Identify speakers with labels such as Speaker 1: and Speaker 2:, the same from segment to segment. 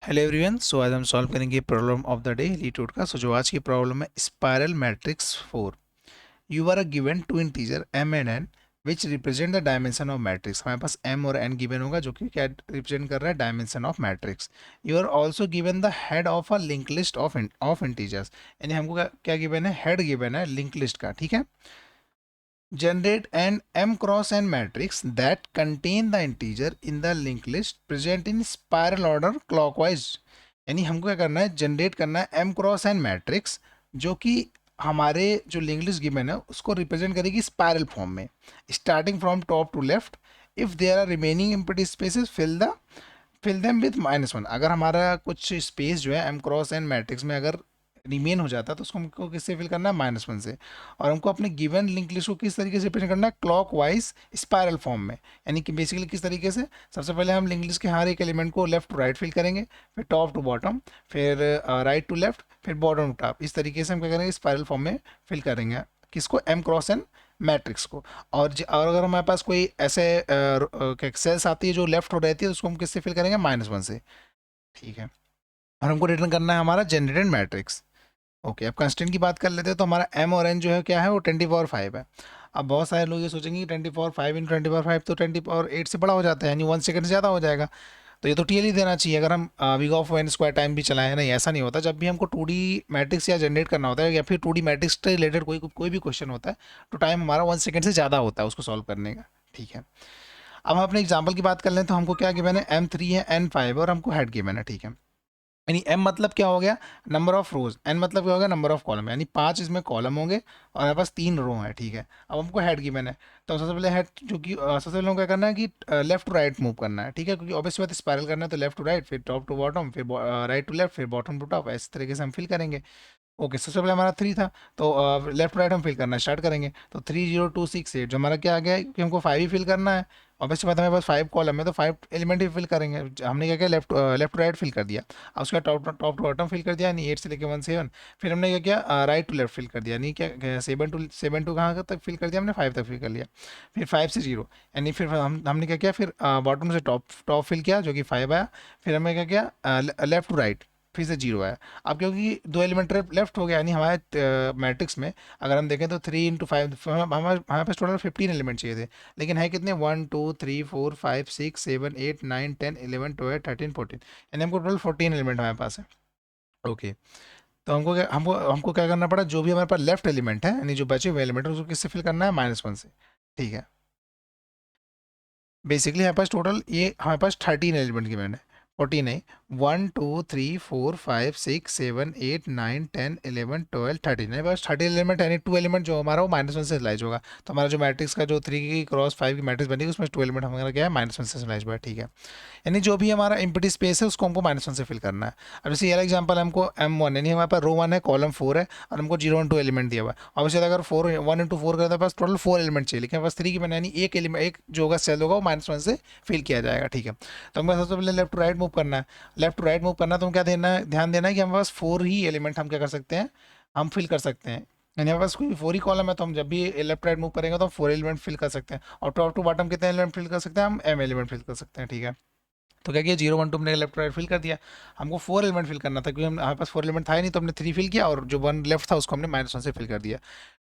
Speaker 1: Hello everyone. सो आज हम solve करेंगे problem of the day LeetCode का। जो आज की प्रॉब्लम है spiral matrix 4। You are given two integer m and n which represent the dimension of matrix. हमारे पास m और n गिवन होगा जो कि क्या रिप्रेजेंट कर रहा है, dimension of matrix. You are also given the head of a link list of integers. यानी हमको क्या गिवन है, हेड गिवन है लिंक लिस्ट का। ठीक है। Generate an m cross n matrix that contain the integer in the linked list present in spiral order clockwise। यानी हमको क्या करना है, जनरेट करना है m क्रॉस n मैट्रिक्स जो कि हमारे जो लिंक लिस्ट गिवन है उसको रिप्रेजेंट करेगी स्पायरल फॉर्म में, starting from top to left. If there are remaining empty spaces fill them with -1। अगर हमारा कुछ स्पेस जो है m क्रॉस n मैट्रिक्स में अगर रिमेन हो जाता है तो उसको हमको किससे फिल करना है, -1 से। और हमको अपने गिवन लिंक लिस्ट को किस तरीके से प्रेजेंट करना है, क्लॉक वाइज स्पायरल फॉर्म में। यानी कि बेसिकली किस तरीके से, सबसे पहले हम लिंक लिस्ट के हर एक एलिमेंट को लेफ्ट टू राइट फिल करेंगे, फिर टॉप टू बॉटम, फिर राइट टू लेफ्ट, फिर बॉटम टू टॉप। इस तरीके से हम क्या करेंगे, स्पायरल फॉर्म में फिल करेंगे किसको, एम क्रॉस एन मैट्रिक्स को। और अगर हमारे पास कोई ऐसे सेल्स आती है जो लेफ्ट हो रहती है तो उसको हम किससे फिल करेंगे, -1 से। ठीक है। और हमको रिटर्न करना है हमारा जनरेटेड मैट्रिक्स। ओके, अब कंस्टेंट की बात कर लेते हैं। तो हमारा m और n जो है क्या है, वो 20 पावर 5 है। अब बहुत सारे लोग ये सोचेंगे 20 पावर 5 × 20 पावर 5 तो 20 पावर 8 से बड़ा हो जाता है, यानी 1 सेकंड से ज़्यादा हो जाएगा। तो ये तो TL ही देना चाहिए अगर हम big of n square time भी चलाएं। नहीं, ऐसा नहीं होता। जब भी हमको 2D मैट्रिक्स या जनरेट करना होता है या फिर 2D मैट्रिक्स से रिलेटेड कोई भी क्वेश्चन होता है तो टाइम हमारा 1 सेकंड से ज़्यादा होता है उसको सॉल्व करने का। ठीक है। अब हम अपने एग्जाम्पल की बात कर लें तो हमको क्या गिवन है, M3 है, N5 है और हमको हेड गिवन है। ठीक है। यानी m मतलब क्या हो गया, नंबर ऑफ रोज, n मतलब क्या हो गया, नंबर ऑफ कॉलम। यानी 5 इसमें कॉलम होंगे और हमारे पास 3 रो हैं। ठीक है। अब हमको हेड गिवन है तो सबसे पहले हेड जो कि सबसे पहले हमको क्या करना है कि लेफ्ट टू राइट मूव करना है। ठीक है, क्योंकि ऑब्वियसली बात स्पायरल करना है तो लेफ्ट टू राइट, फिर टॉप टू बॉटम, फिर राइट टू लेफ्ट, फिर बॉटम टू टॉप। इस तरीके से हम फिल करेंगे। ओके, सबसे पहले हमारा 3 था तो लेफ्ट राइट हम फिल करना स्टार्ट करेंगे। तो 3 0 2 6 8 जो हमारा क्या आ गया है, क्योंकि हमको 5 ही फिल करना है। ऑब्वियसली बात है, हमारे पास 5 कॉलम है तो 5 एलिमेंट ही फिल करेंगे। हमने क्या किया, लेफ्ट राइट फिल कर दिया। और उसका टॉप टू बॉटम फिल कर दिया, यानी 8 से लेकर 1 7। फिर हमने क्या किया, राइट टू लेफ्ट फिल कर दिया, यानी क्या 7 टू कहाँ तक फिल कर दिया हमने, 5 तक फिल कर लिया। फिर 5 से 0, यानी फिर हमने क्या किया, फिर बॉटम से टॉप टॉप फिल किया जो कि 5 आया। फिर हमने क्या किया, लेफ्ट टू राइट, फिर से 0 आया। अब क्योंकि 2 एलिमेंट लेफ्ट हो गया, यानी हमारे मैट्रिक्स में अगर हम देखें तो 3 × 5 हमारे पास टोटल 15 एलिमेंट चाहिए थे, लेकिन है कितने, 1 2 3 4 5 6 7 8 9 10 11 12 13 14। यानी हमको टोटल 14 एलिमेंट हमारे पास है। ओके। तो हमको क्या करना पड़ा, जो भी हमारे पास लेफ्ट एलिमेंट है यानी जो बचे हुए एलिमेंट है उसको किससे फिल करना है, -1 से। ठीक है। बेसिकली हमारे पास टोटल ये हमारे पास 13 एलिमेंट की मैंने 14 नहीं, 1 2 3 4 5 6 7 8 9 10 11 12 13 है बस 13 एलिमेंट, यानी 2 एलिमेंट जो हमारा वो -1 से सिलाइज होगा। तो हमारा जो मैट्रिक्स का जो 3 की क्रॉस 5 की मैट्रिक्स बनेगी उसमें 2 एलिमेंट हमारा क्या है, -1 से सिलाइज हुआ है। ठीक है। यानी जो भी हमारा एम्प्टी स्पेस है उसको हमको -1 से फिल करना है। अब जैसे ये एग्जांपल हमको M1 यानी हमारे पास रो 1 है, कॉलम 4 है और हमको 0 1 2 एलिमेंट दिया हुआ है। ऑब्वियसली अगर 1 × 4 करते पास टोटल 4 एलिमेंट चाहिए, लेकिन बस 3 की बना, यानी एक एलिमेंट एक जो होगा सेल होगा वो -1 से फिल किया जाएगा। ठीक है। तो हमें सबसे पहले लेफ्ट टू राइट मूव करना है। लेफ्ट टू राइट मूव करना तो हम क्या देना है, ध्यान देना है कि हमारे पास 4 ही एलिमेंट हम क्या कर सकते हैं, हम फिल कर सकते हैं। यानी हमारे पास कोई 4 ही कॉलम है तो हम जब भी लेफ्ट राइट मूव करेंगे तो हम 4 एलिमेंट फिल कर सकते हैं। और टॉप टू बॉटम कितने एलिमेंट फिल कर सकते हैं, हम m एलिमेंट फिल कर सकते हैं। ठीक है। तो क्या किया, 0 1 2 हमने लेफ्ट राइट फिल कर दिया। हमको 4 एलिमेंट फिल करना था क्योंकि हमारे पास 4 एलिमेंट था ही नहीं, तो हमने 3 फिल किया और जो 1 लेफ्ट था उसको हमने -1 से फिल कर दिया।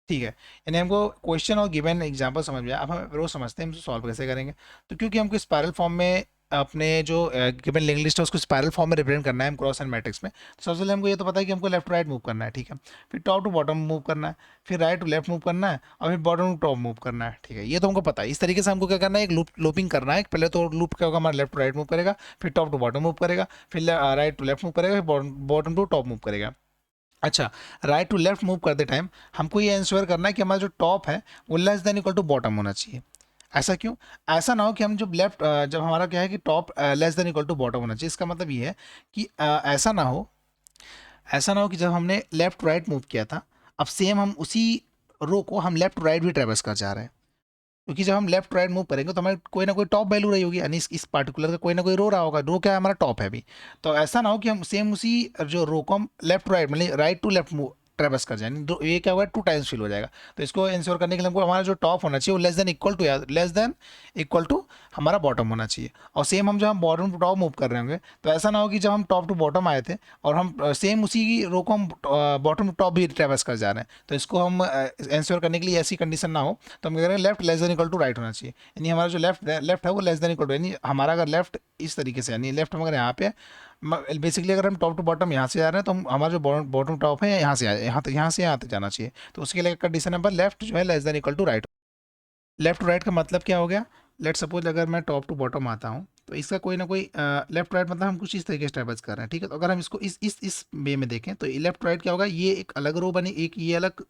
Speaker 1: ठीक है। यानी हमको क्वेश्चन और गिवन एग्जांपल समझ में आया। अब हम रोज समझते हैं हम सॉल्व कैसे करेंगे। तो क्योंकि हमको स्पायरल फॉर्म में अपने जो गिवन लिंक लिस्ट है उसको स्पायरल फॉर्म में रिप्रेजेंट करना है, हम क्रॉस एंड मैट्रिक्स में। तो सबसे पहले हमको ये तो पता है कि हमको लेफ्ट राइट मूव करना है। ठीक है। फिर टॉप टू बॉटम मूव करना है, फिर राइट टू लेफ्ट मूव करना है और फिर बॉटम टू टॉप मूव करना है। ठीक है, ये तो हमको पता है। इस तरीके से हमको क्या करना है, एक लूपिंग करना है। पहले तो लूप क्या होगा, हमारा लेफ्ट टू राइट मूव करेगा, फिर टॉप टू बॉटम मूव करेगा, फिर राइट टू लेफ्ट मूव करेगा, फिर बॉटम टू टॉप मूव करेगा। अच्छा, राइट टू लेफ्ट मूव करते टाइम हमको ये इंश्योर करना है कि हमारा जो टॉप है वो less than equal to bottom होना चाहिए। ऐसा क्यों, ऐसा ना हो कि हम जब हमारा क्या है कि top less than equal to bottom होना चाहिए। इसका मतलब ये है कि ऐसा ना हो कि जब हमने लेफ्ट राइट मूव किया था, अब सेम हम उसी रो को हम लेफ्ट राइट भी ट्रेवर्स कर जा रहे हैं। क्योंकि जब हम लेफ्ट राइट मूव करेंगे तो हमारे कोई ना कोई टॉप वैल्यू रही होगी, यानी इस पार्टिकुलर का कोई ना कोई रो रहा होगा। रो क्या है, हमारा टॉप है अभी। तो ऐसा ना हो कि हम सेम उसी जो रो को हम लेफ्ट राइट मतलब right to left move traverse कर जाए, ये क्या होगा 2 टाइम्स फिल हो जाएगा। तो इसको इंश्योर करने के लिए हमको हमारा जो टॉप होना चाहिए वो लेस देन इक्वल टू हमारा बॉटम होना चाहिए। और सेम हम जब हम बॉटम टू टॉप मूव कर रहे होंगे तो ऐसा ना हो कि जब हम टॉप टू बॉटम आए थे और हम सेम उसी रो को हम बॉटम टू टॉप भी ट्रेवर्स कर जा रहे हैं, तो इसको हम इंश्योर करने के लिए ऐसी कंडीशन ना हो तो हम क्या करेंगे left less than equal to right होना चाहिए। यानी हमारा जो लेफ्ट है वो लेस देन इक्वल टू, यानी हमारा अगर लेफ्ट इस तरीके से, यानी लेफ्ट हम अगर यहाँ पे बेसिकली अगर हम टॉप टू बॉटम यहाँ से जा रहे हैं तो हमारा जो बॉटम टॉप है यहाँ से यहाँ तक जाना चाहिए। तो उसके लिए कंडीशन नंबर लेफ्ट जो है less than equal to right. Left to right का मतलब क्या हो गया, लेट सपोज अगर मैं टॉप टू बॉटम आता हूँ तो इसका कोई ना कोई लेफ्ट राइट मतलब हम कुछ इस तरीके से ट्रेवर्स कर रहे हैं, ठीक है। तो अगर हम इसको इस वे में देखें तो लेफ्ट राइट क्या होगा, ये एक अलग रो बने, एक ये अलग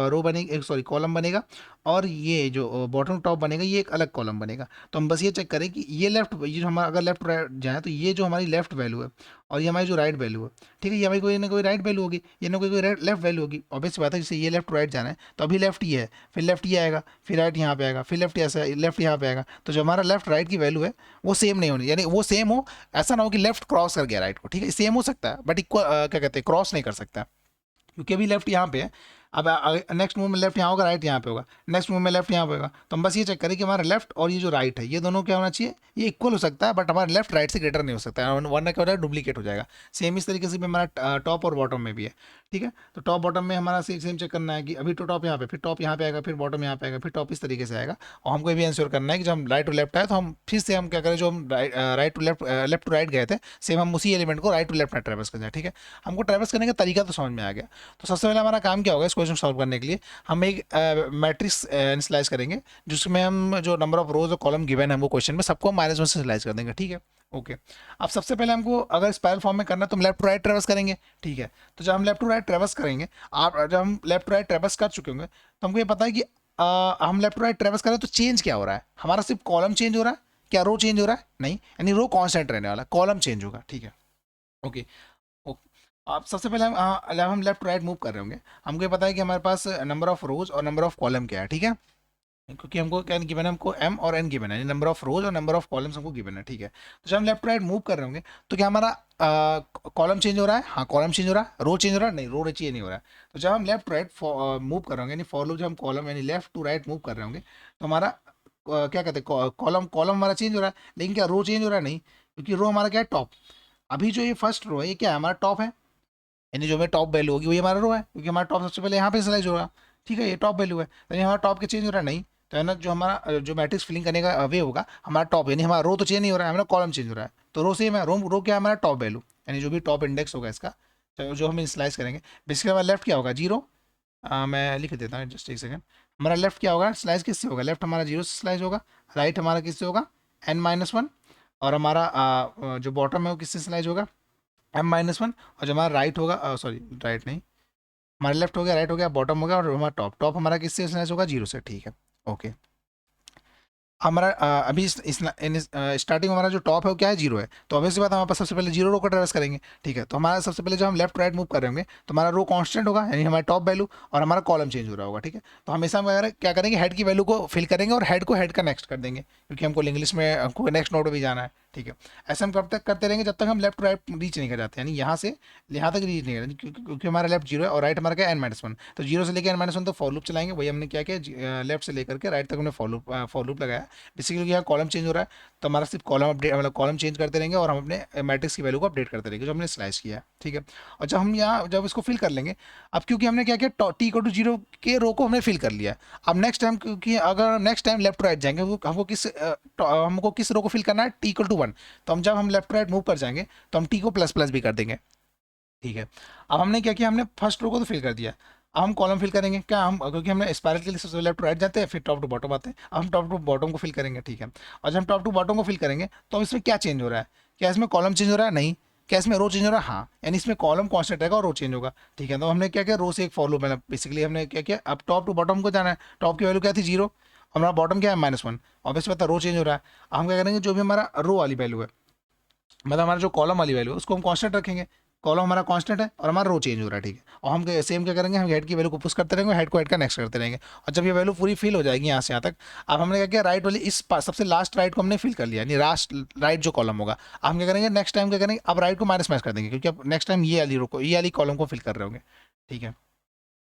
Speaker 1: रो बनेगी, एक सॉरी कॉलम बनेगा, और ये जो बॉटम टॉप बनेगा ये एक अलग कॉलम बनेगा। तो हम बस ये चेक करें कि ये जो हमारा अगर लेफ्ट राइट जाए तो ये जो हमारी लेफ्ट वैल्यू है और ये हमारी जो राइट वैल्यू है, ठीक है, ये हमारी कोई ना कोई राइट वैल्यू होगी, ये ना कोई लेफ्ट वैल्यू होगी। ऑब्वियस बात है, जैसे ये लेफ्ट राइट जाना है तो अभी लेफ्ट ये है, फिर लेफ्ट ये आएगा, फिर राइट यहाँ पे आएगा, फिर लेफ्ट यहाँ पे आएगा। तो जो हमारा लेफ्ट राइट की वैल्यू है वो सेम नहीं होनी, यानी वो सेम हो, ऐसा ना हो कि लेफ्ट क्रॉस कर गया राइट को, ठीक है, सेम हो सकता है बट इक्वल क्या कहते हैं क्रॉस नहीं कर सकता, क्योंकि अभी लेफ्ट यहाँ पे है। अब नेक्स्ट मूव में लेफ्ट यहाँ होगा, राइट यहाँ पे होगा, नेक्स्ट मूव में लेफ्ट यहाँ पे होगा। तो हम बस ये चेक करें कि हमारा लेफ्ट और ये जो राइट है ये दोनों क्या होना चाहिए, ये इक्वल हो सकता है बट हमारा लेफ्ट राइट से ग्रेटर नहीं हो सकता है, वरना क्या हो जाएगा डुप्लीकेट हो जाएगा। सेम इस तरीके से भी हमारा टॉप और बॉटम में भी है, ठीक है। तो टॉप बॉटम में हमारा सेम चेक करना है कि अभी तो टॉप यहाँ पे, फिर टॉप यहाँ पे आएगा, फिर बॉटम यहाँ पे आएगा, फिर टॉप इस तरीके से आएगा। और हमको ये भी इंश्योर करना है कि जब हम राइट टू लेफ्ट आए तो हम फिर से हम क्या करें, जो हम right to left to right गए थे सेम हम उसी एलिमेंट को राइट टू लेफ्ट में ट्रेवर्स कर जाए, ठीक है। हमको ट्रेवर्स करने का तरीका तो समझ में आ गया। तो सबसे पहले हमारा काम क्या होगा इस क्वेश्चन सॉल्व करने के लिए, हम एक मैट्रिक्स इनिशियलाइज करेंगे जिसमें हम जो नंबर ऑफ रोज और कॉलम गिवन है वो क्वेश्चन में सबको -1 से इनिशियलाइज कर देंगे, ठीक है। ओके, अब सबसे पहले हमको अगर स्पाइरल फॉर्म में करना है तो हम लेफ्ट टू राइट ट्रेवर्स करेंगे, ठीक है। तो जब हम लेफ्ट टू राइट ट्रेवर्स करेंगे, आप जब हम लेफ्ट टू राइट ट्रेवर्स कर चुके होंगे तो हमको ये पता है कि हम लेफ्ट टू राइट ट्रेवर्स कर रहे हैं तो चेंज क्या हो रहा है, हमारा सिर्फ कॉलम चेंज हो रहा है, क्या रो चेंज हो रहा है, नहीं, यानी रो कांस्टेंट रहने वाला, कॉलम चेंज होगा, ठीक है। ओके, आप सबसे पहले हम लेफ्ट राइट मूव कर रहे होंगे, हमको ये पता है कि हमारे पास नंबर ऑफ रोज और नंबर ऑफ कॉलम क्या है, ठीक है, क्योंकि हमको क्या गिवन है, हमको एम और एन गिवन है, नंबर ऑफ रोज और नंबर ऑफ कॉलम्स हमको गिवन है, ठीक है। तो जब हम लेफ्ट राइट मूव कर रहे होंगे तो क्या हमारा कॉलम चेंज हो रहा है, हाँ कॉलम चेंज हो रहा है, रो चेंज हो रहा है, नहीं रो चेंज नहीं हो रहा है। तो जब हम लेफ्ट राइट मूव कर रहे होंगे, यानी फॉर लूप जब हम कॉलम यानी लेफ्ट टू राइट मूव कर रहे होंगे तो हमारा क्या कहते हैं कॉलम कॉलम हमारा चेंज हो रहा है, लेकिन क्या रो चेंज हो रहा है, नहीं, क्योंकि रो हमारा क्या है टॉप। अभी जो ये फर्स्ट रो है ये क्या है, हमारा टॉप है, यानी जो हमें टॉप वैल्यू होगी वही हमारा रो है, क्योंकि हमारा टॉप सबसे पहले यहाँ पे सिलेक्ट होगा, ठीक है, ये टॉप वैल्यू है, तो हमारा टॉप के चेंज हो रहा है, नहीं, तो है ना जो हमारा जो मैट्रिक्स फिलिंग करने का वे होगा हमारा टॉप, यानी हमारा रो तो चेंज नहीं हो रहा है, हमारा कॉलम चेंज हो रहा है, तो रो सेम है, रो क्या है हमारा टॉप वैल्यू, यानी जो भी टॉप इंडेक्स होगा इसका, तो जो हम स्लाइस करेंगे बेसिकली हमारा लेफ्ट क्या होगा 0, मैं लिख देता हूँ जस्ट एक सेकंड। हमारा लेफ्ट क्या होगा, स्लाइस किससे होगा, लेफ्ट हमारा 0 से स्लाइस होगा, राइट हमारा किससे होगा n-1, और हमारा जो बॉटम है वो किससे स्लाइस होगा m-1, और जो हमारा राइट होगा, सॉरी राइट नहीं, हमारा लेफ्ट हो गया, राइट हो गया, बॉटम हो गया, और हमारा टॉप हमारा किससे स्लाइस होगा 0 से, ठीक है। ओके, हमारा अभी स्टार्टिंग में हमारा जो टॉप है वो क्या है 0 है, तो ऑब्वियसली बात हमारे पास सबसे पहले 0 रो को ट्रेवर्स करेंगे, ठीक है। तो हमारा सबसे पहले जब हम लेफ्ट राइट मूव कर रहे होंगे तो हमारा रो कांस्टेंट होगा, यानी हमारा टॉप वैल्यू, और हमारा कॉलम चेंज हो रहा होगा, ठीक है। तो हमेशा हम अगर क्या करेंगे हेड की वैल्यू को फिल करेंगे और हेड को हेड का नेक्स्ट कर देंगे, क्योंकि हमको इंग्लिश में हमको नेक्स्ट नोट भी जाना है, ठीक है। ऐसा हम कब तक करते रहेंगे जब तक हम लेफ्ट राइट रीच नहीं कर जाते, यानी यहाँ से यहाँ तक रीच नहीं करते, क्योंकि हमारा लेफ्ट 0 है और राइट हमारा क्या n-1, तो 0 से लेकर n-1 तो फॉर लूप चलाएंगे, वही हमने क्या किया लेफ्ट से लेकर के राइट तक हमने फॉर लूप लगाया। बेसिकली यहाँ कॉलम चेंज हो रहा है तो हमारा सिर्फ कॉलम अपडेट, मतलब कॉलम चेंज करते रहेंगे और हम अपने मैट्रिक्स की वैल्यू को अपडेट करते रहेंगे जो हमने स्लाइस किया है, ठीक है। और जब हम यहाँ जब इसको फिल कर लेंगे, अब क्योंकि हमने क्या किया टी इक्वल टू 0 के रो को हमने फिल कर लिया, अब नेक्स्ट टाइम क्योंकि अगर नेक्स्ट टाइम लेफ्ट राइट जाएंगे हमको किस रो को फिल करना है टी इक्वल टू 1, तो हम जब हम लेफ्ट राइट मूव कर जाएंगे तो हम टी को प्लस प्लस भी कर देंगे, ठीक है। अब हमने क्या किया, हमने फर्स्ट रो को तो फिल कर दिया, अब हम कॉलम फिल करेंगे क्या, हम क्योंकि हमने स्पायरल के लिए सबसे लेफ्ट टू राइट जाते हैं फिर टॉप टू बॉटम आते हैं, अब हम टॉप टू बॉटम को फिल करेंगे, ठीक है। और जब हम टॉप टू बॉटम को फिल करेंगे तो इसमें क्या चेंज हो रहा है, क्या इसमें कॉलम चेंज हो रहा है, नहीं, क्या इसमें रो चेंज हो रहा है, हाँ, यानी इसमें कॉलम कॉन्स्टेंट रहेगा और रो चेंज होगा, ठीक है। तो हमने क्या किया रो से एक फॉलो, मतलब बेसिकली हमने क्या किया, अब टॉप टू बॉटम को जाना है, टॉप की वैल्यू क्या थी 0, हमारा बॉटम क्या है -1, ऑब्वियसली पता रो चेंज हो रहा है। अब हम क्या करेंगे जो भी हमारा रो वाली वैल्यू है, मतलब हमारा जो कॉलम वाली वैल्यू है उसको हम कांस्टेंट रखेंगे, कॉलम हमारा कांस्टेंट है और हमारा रो चेंज हो रहा है, ठीक है। और हम सेम क्या करेंगे, हम हेड की वैल्यू को पुश करते रहेंगे, हेड को हेड का नेक्स्ट करते रहेंगे, और जब ये वैल्यू पूरी फिल हो जाएगी यहाँ से यहाँ तक, अब हमने क्या किया राइट वाली सबसे लास्ट राइट को हमने फिल कर लिया, यानी लास्ट राइट जो कॉलम होगा, अब हम क्या करेंगे नेक्स्ट टाइम क्या करेंगे, अब राइट को माइनस कर देंगे, क्योंकि अब नेक्स्ट टाइम ये वाली कॉलम को फिल कर रहे होंगे, ठीक है।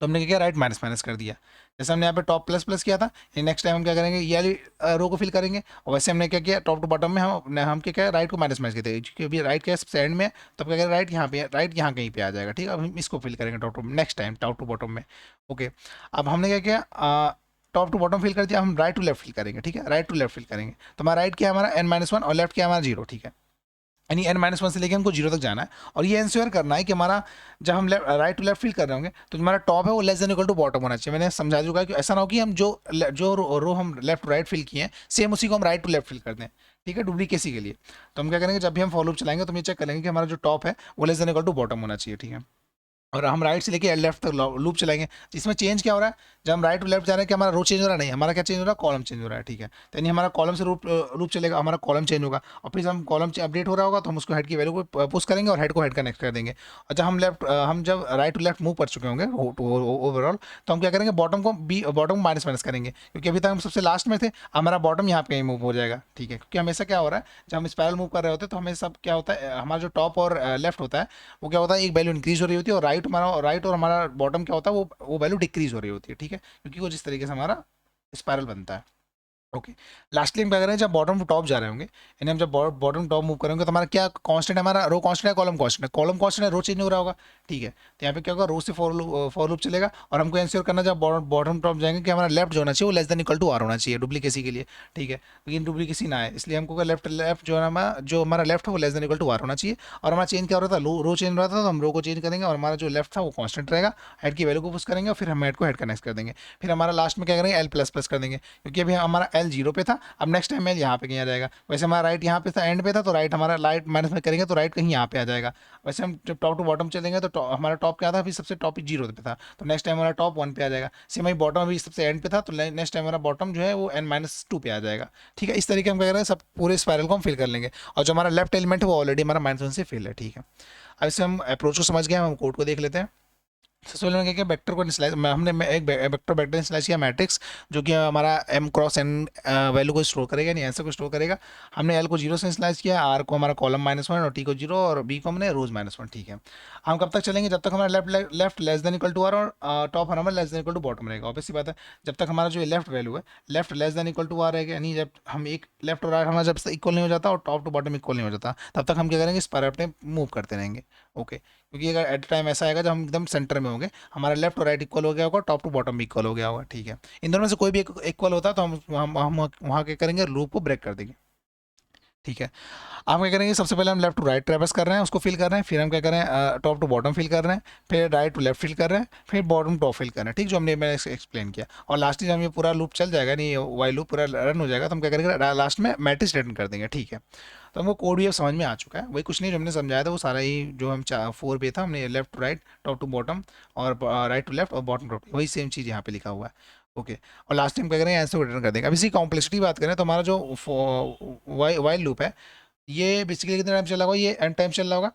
Speaker 1: तो हमने क्या किया, राइट माइनस माइनस कर दिया। जैसे हमने यहाँ पे टॉप प्लस प्लस किया था, नेक्स्ट टाइम हम क्या करेंगे, ये वाली रो को फिल करेंगे। और वैसे हमने क्या किया, टॉप टू बॉटम में हम क्या किया, राइट को माइनस माइनस किए थे, क्योंकि अभी राइट क्या सबसे एंड में है, तो अब क्या करें, राइट यहाँ पे, राइट यहाँ कहीं पे आ जाएगा। ठीक है, अब हम इसको फिल करेंगे top to next time top to bottom में। ओके, अब हमने क्या किया, टॉप टू बॉटम फिल कर दिया, हम राइट टू लेफ्ट फिल करेंगे। ठीक है, राइट टू लेफ्ट फिल करेंगे, तो हमारा राइट क्या है, हमारा n-1 और लेफ्ट क्या है हमारा 0। ठीक है, यानी n-1 से लेकर हमको 0 तक जाना है। और ये इंश्योर करना है कि हमारा जब हम राइट टू लेफ्ट फिल कर रहे होंगे तो हमारा टॉप है वो less than equal to bottom होना चाहिए। मैंने समझा चुका है कि ऐसा ना हो कि हम जो रो हम लेफ्ट टू राइट फिल किए हैं सेम उसी को हम राइट टू लेफ्ट फिल कर दें। ठीक है, डुप्लीकेसी के लिए। तो हम क्या करेंगे, जब भी हम फॉलो चलाएंगे तो हम ये चेक करेंगे कि हमारा जो टॉप है वो less than equal to bottom होना चाहिए। ठीक है, और हम राइट से लेके लेफ्ट तक लूप चलाएंगे। इसमें चेंज क्या हो रहा है, जब हम राइट टू लेफ्ट जा रहे हैं कि हमारा रो चेंज हो रहा है, नहीं, हमारा क्या चेंज हो रहा है, कॉलम चेंज हो रहा है। ठीक है, तो यानी हमारा कॉलम से लूप चलेगा, हमारा कॉलम चेंज होगा, और फिर हम कॉलम अपडेट हो रहा होगा तो हम उसको हेड की वैल्यू को पुश करेंगे और हेड को हेड कनेक्ट कर देंगे। और जब हम जब राइट टू लेफ्ट मूव कर चुके होंगे ओवरऑल, तो हम क्या करेंगे, बॉटम को माइनस माइनस करेंगे, क्योंकि अभी तक हम सबसे लास्ट में थे, हमारा बॉटम यहाँ पे कहीं मूव हो जाएगा। ठीक है, क्योंकि हमेशा क्या हो रहा है, जब हम स्पाइरल मूव कर रहे होते हैं तो हमें सब क्या होता है, हमारा जो टॉप और लेफ्ट होता है वो क्या होता है, एक वैल्यू इंक्रीज हो रही होती है, और राइट और हमारा बॉटम क्या होता है, वो वैल्यू डिक्रीज हो रही होती है। ठीक है, क्योंकि वो जिस तरीके से हमारा स्पायरल बनता है। ओके, लास्टली हम क्या करें, जब बॉटम टू टॉप जा रहे होंगे, यानी हम जब बॉटम टॉप मूव करेंगे तो हमारा क्या कांस्टेंट है, हमारा रो कांस्टेंट है, कॉलम कांस्टेंट है, रो चेंज हो रहा होगा। ठीक है, तो यहाँ पे क्या होगा, रो से फॉर लूप चलेगा, और हमको इंश्योर करना जब बॉटम टॉप जाएंगे कि हमारा लेफ्ट जो होना चाहिए वो less than equal to r होना चाहिए, डुप्लीकेसी के लिए। ठीक है, लेकिन डुप्लीकेसी ना है, इसलिए हमको लेफ्ट लेफ्ट जो हमारा लेफ्ट है वो less than equal to r होना चाहिए। और हमारा चेंज क्या हो रहा था, रो चेंज हो रहा था, तो हम रो को चेंज करेंगे, और हमारा जो लेफ्ट था वो कॉन्स्टेंट रहेगा, हेड की वैल्यू को पुश करेंगे, और फिर हम हेड को हेड कनेक्ट कर देंगे। फिर हमारा लास्ट में क्या करेंगे, एल प्लस प्लस कर देंगे, क्योंकि अभी हमारा एल 0 पे था, अब नेक्स्ट टाइम एल यहाँ पे कहीं आ जाएगा। वैसे हमारा राइट यहाँ पे था, एंड पे था, तो राइट हमारा लाइट माइनस में करेंगे तो राइट कहीं यहाँ पे आ जाएगा। वैसे हम जब टॉप टू बॉटम चलेंगे तो हमारा टॉप क्या था, अभी सबसे टॉप 0 पे था, तो नेक्स्ट टाइम हमारा टॉप 1 पे आ जाएगा। सेम वही बॉटम अभी सबसे एंड पे था, तो नेक्स्ट टाइम हमारा बॉटम जो है वो n-2 पे आ जाएगा। ठीक है, इस तरीके हम क्या करें, सब पूरे स्पायरल को हम फिल कर लेंगे, और जो हमारा लेफ्ट एलिमेंट है वो ऑलरेडी हमारा -1 से फिल है। ठीक है, अब इससे हम अप्रोच को समझ गए, हम कोड को देख लेते हैं। सबसे पहले क्या किया, वेक्टर को इनिशियलाइज, एक वेक्टर इनिशियलाइज किया मैट्रिक्स, जो कि हमारा m क्रॉस n वैल्यू को स्टोर करेगा, यानी आंसर को स्टोर करेगा। हमने l को 0 से इनिशियलाइज किया, r को हमारा कॉलम -1 और t को 0 और b को हमने रोज -1। ठीक है, हम कब तक चलेंगे, जब तक हमारा left less than equal to r और टॉप हमारा less than equal to bottom रहेगा। ऑब्वियस सी बात है, जब तक हमारा जो लेफ्ट वैल्यू है left less than equal to r रहेगा, यानी जब हम एक लेफ्ट और राइट हमारा जब इक्वल नहीं हो जाता और टॉप टू बॉटम इक्वल नहीं हो जाता, तब तक हम क्या करेंगे, इस पर अपने मूव करते रहेंगे। ओके, क्योंकि अगर एट टाइम ऐसा आएगा जब हम एकदम सेंटर में होंगे, हमारा लेफ्ट और राइट इक्वल हो गया होगा, टॉप टू बॉटम भी इक्वल हो गया होगा। ठीक है, इन दोनों में से कोई भी इक्वल होता है तो हम वहाँ क्या करेंगे, लूप को ब्रेक कर देंगे। ठीक है, आप क्या करेंगे, सबसे पहले हम लेफ्ट टू राइट ट्रेवर्स कर रहे हैं, उसको फिल कर रहे हैं, फिर हम क्या कर रहे हैं, टॉप टू बॉटम फिल कर रहे हैं, फिर राइट टू लेफ्ट फिल कर रहे हैं, फिर बॉटम टॉप फिल कर रहे हैं। ठीक, जो मैंने एक्सप्लेन किया, और लास्ट में जब ये पूरा लूप चल जाएगा, नहीं वाई लूप पूरा रन हो जाएगा, तो हम क्या करेंगे, लास्ट में मैट्रिक्स रिटर्न कर देंगे। ठीक है, तो हमको कोड भी अब समझ में आ चुका है, वही कुछ नहीं जो हमने समझाया था वो सारा ही, जो हम 4 पे था, हमने left to right, top to bottom, और राइट टू लेफ्ट और बॉटम टॉप, वही सेम चीज़ यहाँ पे लिखा हुआ है। ओके, और लास्ट टाइम क्या करेंगे, आंसर को रिटर्न कर देंगे। अब इसी कॉम्प्लेक्सिटी बात करें तो हमारा जो वाइल लूप है, ये बेसिकली कितने टाइम चल रहा होगा, ये एन टाइम चल रहा होगा,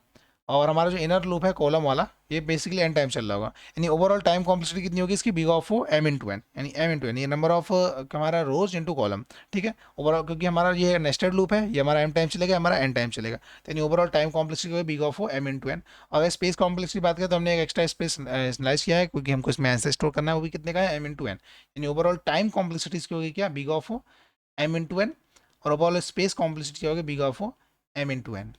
Speaker 1: और हमारा जो इनर लूप है कॉलम वाला, ये बेसिकली एन टाइम चल रहा होगा। यानी ओवरऑल टाइम कॉम्प्लेक्सिटी कितनी होगी इसकी, big of m into n, यानी m इंटू एन, ये नंबर ऑफ हमारा रोज इंटू कॉलम। ठीक है, ओवरऑल क्योंकि हमारा ये नेस्टेड लूप है, ये हमारा m टाइम चलेगा, हमारा n टाइम चलेगा, तो यानी ओवरऑल टाइम कॉम्प्लेक्सिटी होगी big of m into n. अगर स्पेस कॉम्प्लेक्सिटी बात करें तो हमने एक एक्स्ट्रा स्पेस इनिशियलाइज किया है, क्योंकि हमको इसमें आंसर स्टोर करना है, वो भी कितने का है, m इंटू एन। यानी ओवरऑल टाइम कॉम्प्लेक्सिटी इसकी होगी क्या, big of m into n, और ओवरऑल स्पेस कॉम्प्लेक्सिटी होगी big of m into N.